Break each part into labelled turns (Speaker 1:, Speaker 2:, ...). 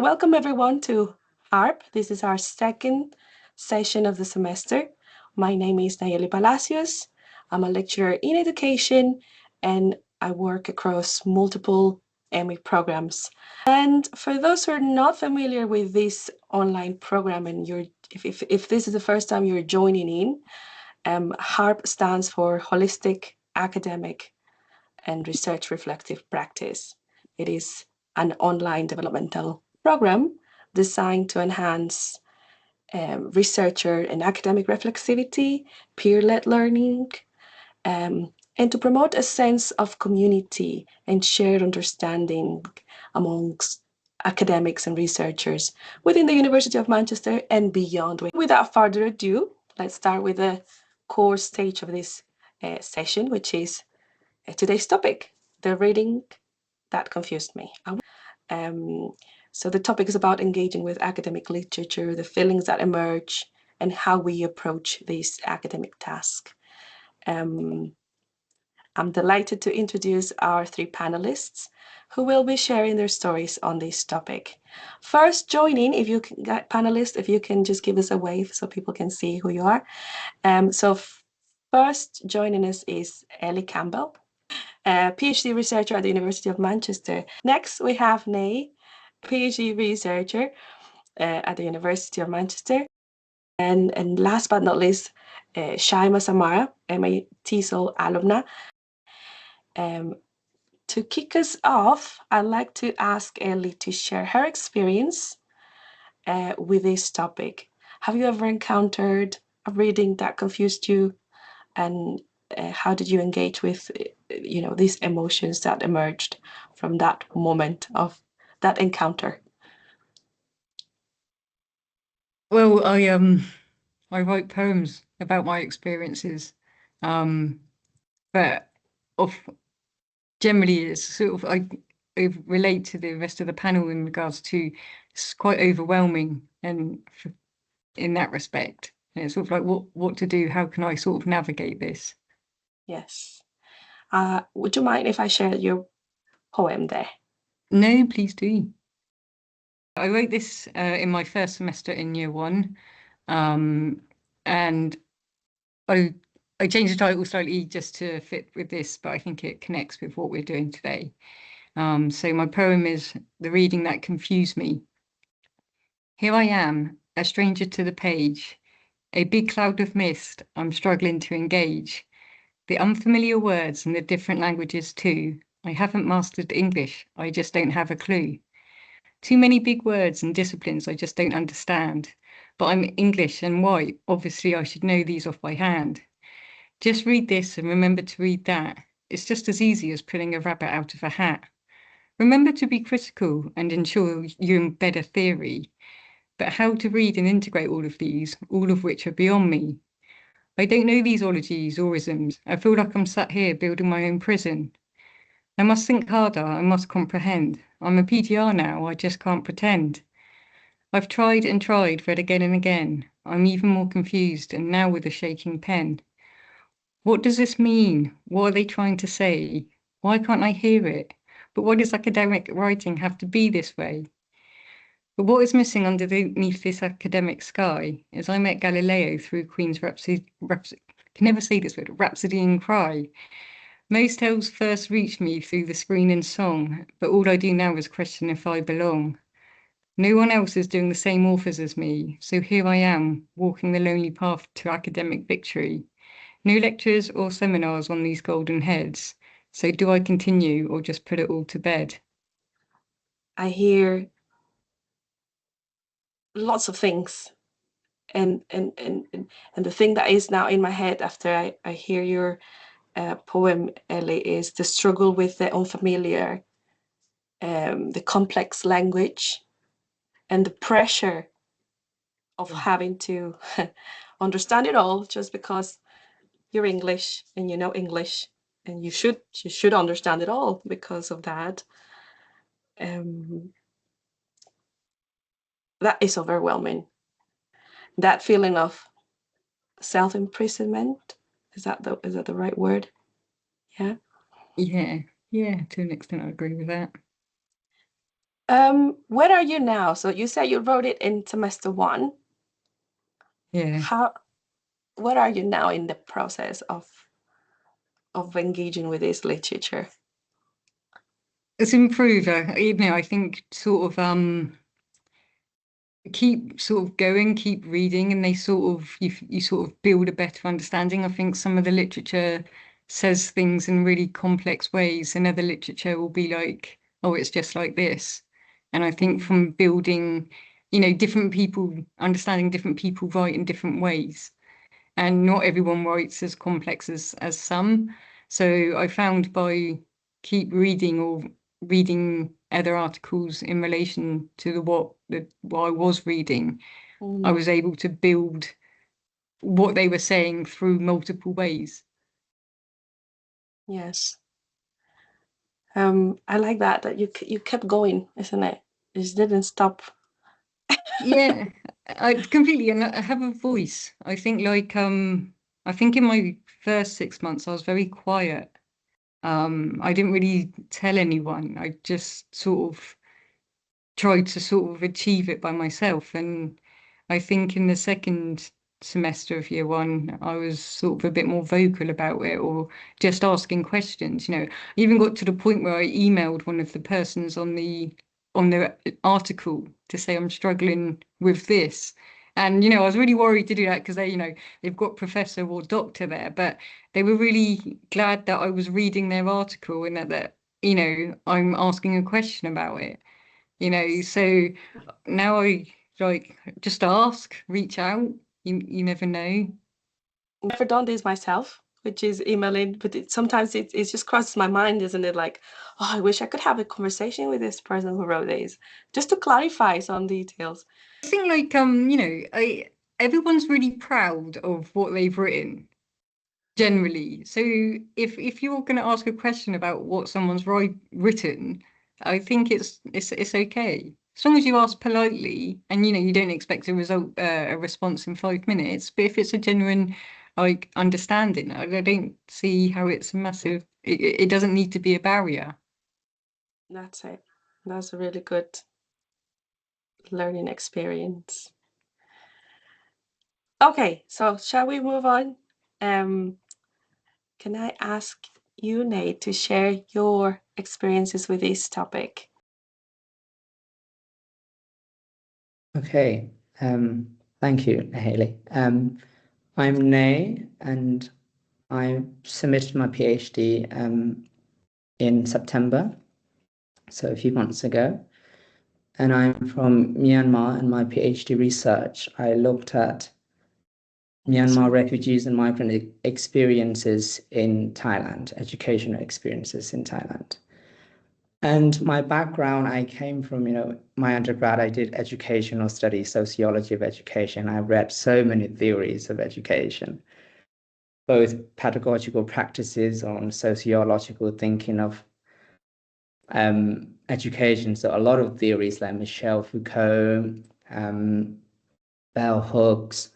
Speaker 1: welcome everyone to HARRP. This is our second session of the semester. My name is Nahielly Palacios. I'm a lecturer in education and I work across multiple MA programs. And for those who are not familiar with this online program and if this is the first time you're joining in, HARRP stands for Holistic Academic and Research Reflective Practice. It is an online developmental program designed to enhance researcher and academic reflexivity, peer-led learning, and to promote a sense of community and shared understanding amongst academics and researchers within the University of Manchester and beyond. Without further ado, let's start with the core stage of this session, which is today's topic, the reading that confused me. So the topic is about engaging with academic literature, the feelings that emerge, and how we approach this academic task. I'm delighted to introduce our three panelists who will be sharing their stories on this topic. First, joining, if you can, panelists, if you can just give us a wave so people can see who you are. First joining us is Ellie Campbell, PhD researcher at the University of Manchester. Next, we have Nay, PhD researcher at the University of Manchester. And last but not least, Shaima Samara, MA TESOL alumna. To kick us off, I'd like to ask Ellie to share her experience with this topic. Have you ever encountered a reading that confused you? And how did you engage with, these emotions that emerged from that moment of that encounter?
Speaker 2: Well, I write poems about my experiences, but generally it's sort of I relate to the rest of the panel in regards to it's quite overwhelming and in that respect. And it's sort of like what to do, how can I sort of navigate this?
Speaker 1: Yes. Would you mind if I share your poem there?
Speaker 2: No, please do. I wrote this in my first semester in year one, and I changed the title slightly just to fit with this, but I think it connects with what we're doing today. So my poem is The Reading That Confused Me. Here I am, a stranger to the page, a big cloud of mist I'm struggling to engage. The unfamiliar words and the different languages too. I haven't mastered English, I just don't have a clue. Too many big words and disciplines I just don't understand. But I'm English and white, obviously I should know these off by hand. Just read this and remember to read that. It's just as easy as pulling a rabbit out of a hat. Remember to be critical and ensure you embed a theory. But how to read and integrate all of these, all of which are beyond me. I don't know these ologies or isms. I feel like I'm sat here building my own prison. I must think harder, I must comprehend. I'm a PTR now, I just can't pretend. I've tried and tried, read again and again. I'm even more confused, and now with a shaking pen. What does this mean? What are they trying to say? Why can't I hear it? But why does academic writing have to be this way? But what is missing underneath this academic sky is I met Galileo through Queen's Rhapsody, can never say this word, Rhapsody in Cry. Most tales first reached me through the screen in song, but all I do now is question if I belong. No one else is doing the same authors as me, so here I am, walking the lonely path to academic victory. No lectures or seminars on these golden heads, so do I continue or just put it all to bed?
Speaker 1: I hear lots of things. And the thing that is now in my head after I hear your poem, Ellie, is the struggle with the unfamiliar, the complex language, and the pressure of having to understand it all just because you're English and you know English, and you should understand it all because of that. That is overwhelming. That feeling of self-imprisonment, is that the right word? Yeah.
Speaker 2: Yeah, to an extent I agree with that.
Speaker 1: Where are you now? So you said you wrote it in semester 1.
Speaker 2: Yeah.
Speaker 1: Where are you now in the process of engaging with this literature?
Speaker 2: It's improved. I think sort of keep sort of going, keep reading, and they sort of you sort of build a better understanding. I think some of the literature says things in really complex ways, and other literature will be like, oh, it's just like this. And I think from building, different people, understanding different people write in different ways, and not everyone writes as complex as some. So I found by keep reading or reading other articles in relation to what I was reading, I was able to build what they were saying through multiple ways.
Speaker 1: Yes. I like that you kept going, isn't it? You just didn't stop.
Speaker 2: Yeah, I completely, and I have a voice. I think I think in my first 6 months I was very quiet. I didn't really tell anyone. I just sort of tried to sort of achieve it by myself. And I think in the second semester of year 1, I was sort of a bit more vocal about it or just asking questions. I even got to the point where I emailed one of the persons on the article to say I'm struggling with this. And I was really worried to do that because they've got professor or doctor there, but they were really glad that I was reading their article and that I'm asking a question about it. So now I like just ask, reach out. You never know.
Speaker 1: Never done this myself, which is emailing, but sometimes it just crosses my mind, isn't it? Like, oh, I wish I could have a conversation with this person who wrote this, just to clarify some details.
Speaker 2: I think everyone's really proud of what they've written generally. So if you're going to ask a question about what someone's written, I think it's okay. As long as you ask politely and you don't expect a response in 5 minutes. But if it's a genuine understanding, I don't see how it's a massive. It doesn't need to be a barrier.
Speaker 1: That's it. That's a really good learning experience. Okay, so shall we move on? Can I ask you, Nate, to share your experiences with this topic?
Speaker 3: Okay, thank you, Nahielly. I'm Nay, and I submitted my PhD in September, so a few months ago. And I'm from Myanmar, and my PhD research, I looked at Myanmar refugees and migrant experiences in Thailand, educational experiences in Thailand. And my background, I came from, my undergrad, I did educational studies, sociology of education. I read so many theories of education, both pedagogical practices on sociological thinking of education. So a lot of theories like Michel Foucault, bell hooks.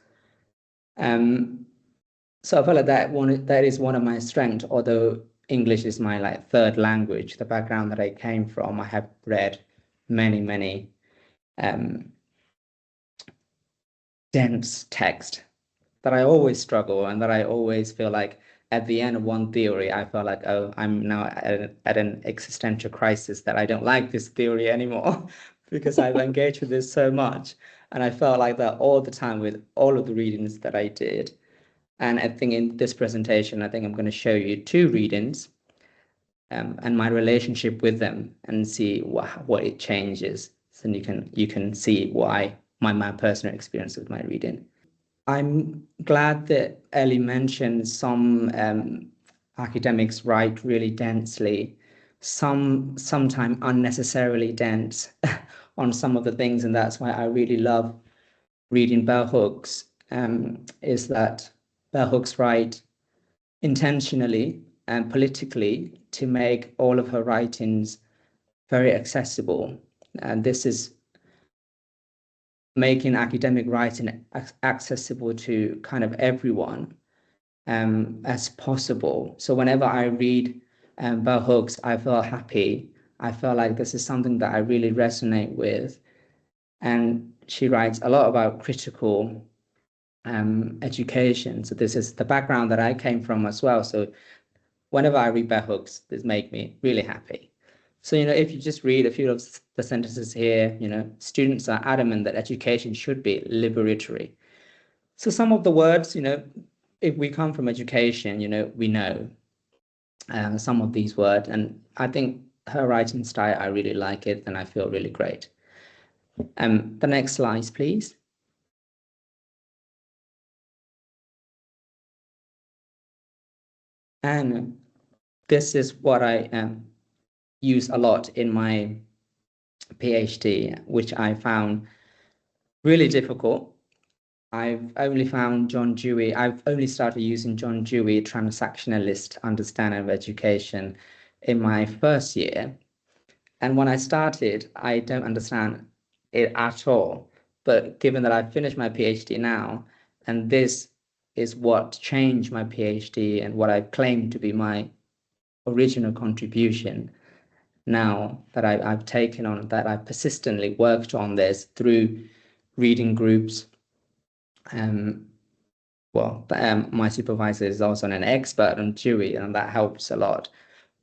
Speaker 3: So I felt like that is one of my strengths, although English is my third language. The background that I came from, I have read many dense text that I always struggle and that I always feel like at the end of one theory, I feel like, oh, I'm now at an existential crisis that I don't like this theory anymore because I've engaged with this so much. And I felt like that all the time with all of the readings that I did. And I think in this presentation, I think I'm going to show you 2 readings and my relationship with them and see what it changes. So you can see why my personal experience with my reading. I'm glad that Ellie mentioned some academics write really densely, sometimes unnecessarily dense on some of the things, and that's why I really love reading bell hooks. Is that bell hooks write intentionally and politically to make all of her writings very accessible, and this is making academic writing accessible to kind of everyone as possible. So whenever I read bell hooks, I feel happy I felt like this is something that I really resonate with. And she writes a lot about critical education. So this is the background that I came from as well. So whenever I read bell hooks, this makes me really happy. So, if you just read a few of the sentences here, students are adamant that education should be liberatory. So some of the words, if we come from education, we know some of these words. And I think her writing style, I really like it, and I feel really great. The next slide, please. And this is what I use a lot in my PhD, which I found really difficult. I've only started using John Dewey transactionalist understanding of education in my first year. And when I started, I don't understand it at all. But given that I've finished my PhD now, and this is what changed my PhD and what I claim to be my original contribution, now that I've taken on, that I've persistently worked on this through reading groups. My supervisor is also an expert on Dewey, and that helps a lot.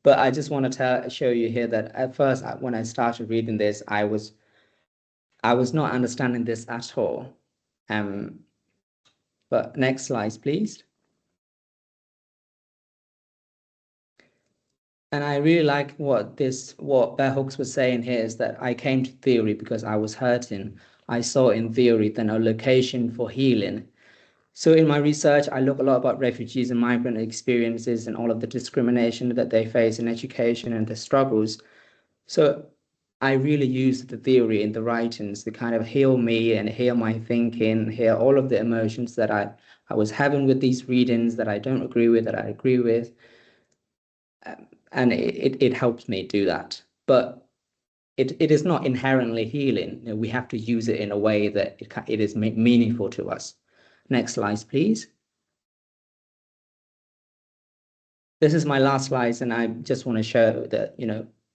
Speaker 3: But I just want to show you here that at first, when I started reading this, I was not understanding this at all. But next slide, please. And I really like what Bell Hooks was saying here is that I came to theory because I was hurting. I saw in theory then a location for healing. So in my research, I look a lot about refugees and migrant experiences and all of the discrimination that they face in education and the struggles. So I really use the theory in the writings to kind of heal me and heal my thinking, heal all of the emotions that I was having with these readings that I don't agree with, that I agree with. And it helps me do that. But it is not inherently healing. We have to use it in a way that it is meaningful to us. Next slide, please. This is my last slide, and I just want to show that,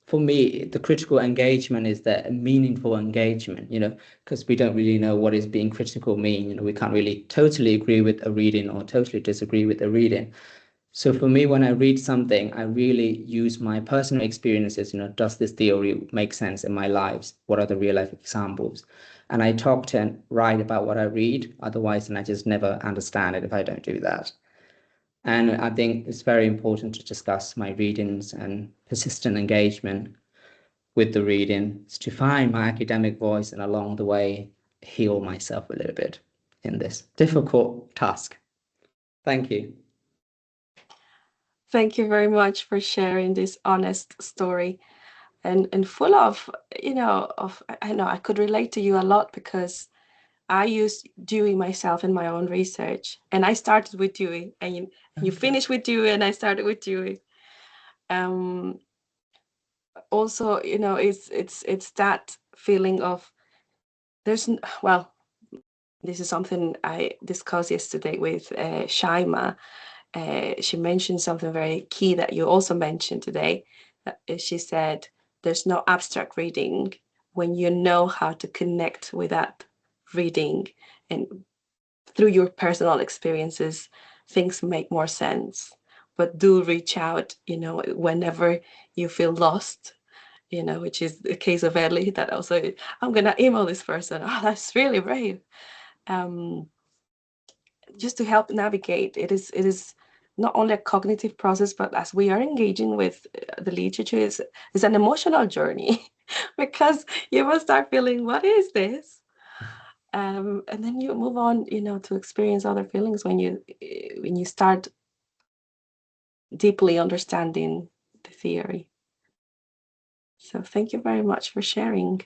Speaker 3: for me, the critical engagement is that meaningful engagement, because we don't really know what is being critical mean. We can't really totally agree with a reading or totally disagree with a reading. So for me, when I read something, I really use my personal experiences, does this theory make sense in my lives? What are the real life examples? And I talk to and write about what I read. Otherwise, and I just never understand it if I don't do that. And I think it's very important to discuss my readings and persistent engagement with the readings to find my academic voice and along the way heal myself a little bit in this difficult task. Thank you.
Speaker 1: Thank you very much for sharing this honest story and full of, I know I could relate to you a lot because I used Dewey myself in my own research, and I started with Dewey, and you finished with Dewey, and I started with Dewey. Also, it's that feeling of this is something I discussed yesterday with Shaima. She mentioned something very key that you also mentioned today. She said, there's no abstract reading when you know how to connect with that reading, and through your personal experiences, things make more sense. But do reach out, whenever you feel lost, which is the case of Ellie, that also, I'm going to email this person. Oh, that's really brave. Just to help navigate. It is not only a cognitive process, but as we are engaging with the literature, is an emotional journey because you will start feeling, what is this? And then you move on, to experience other feelings when you start deeply understanding the theory. So thank you very much for sharing.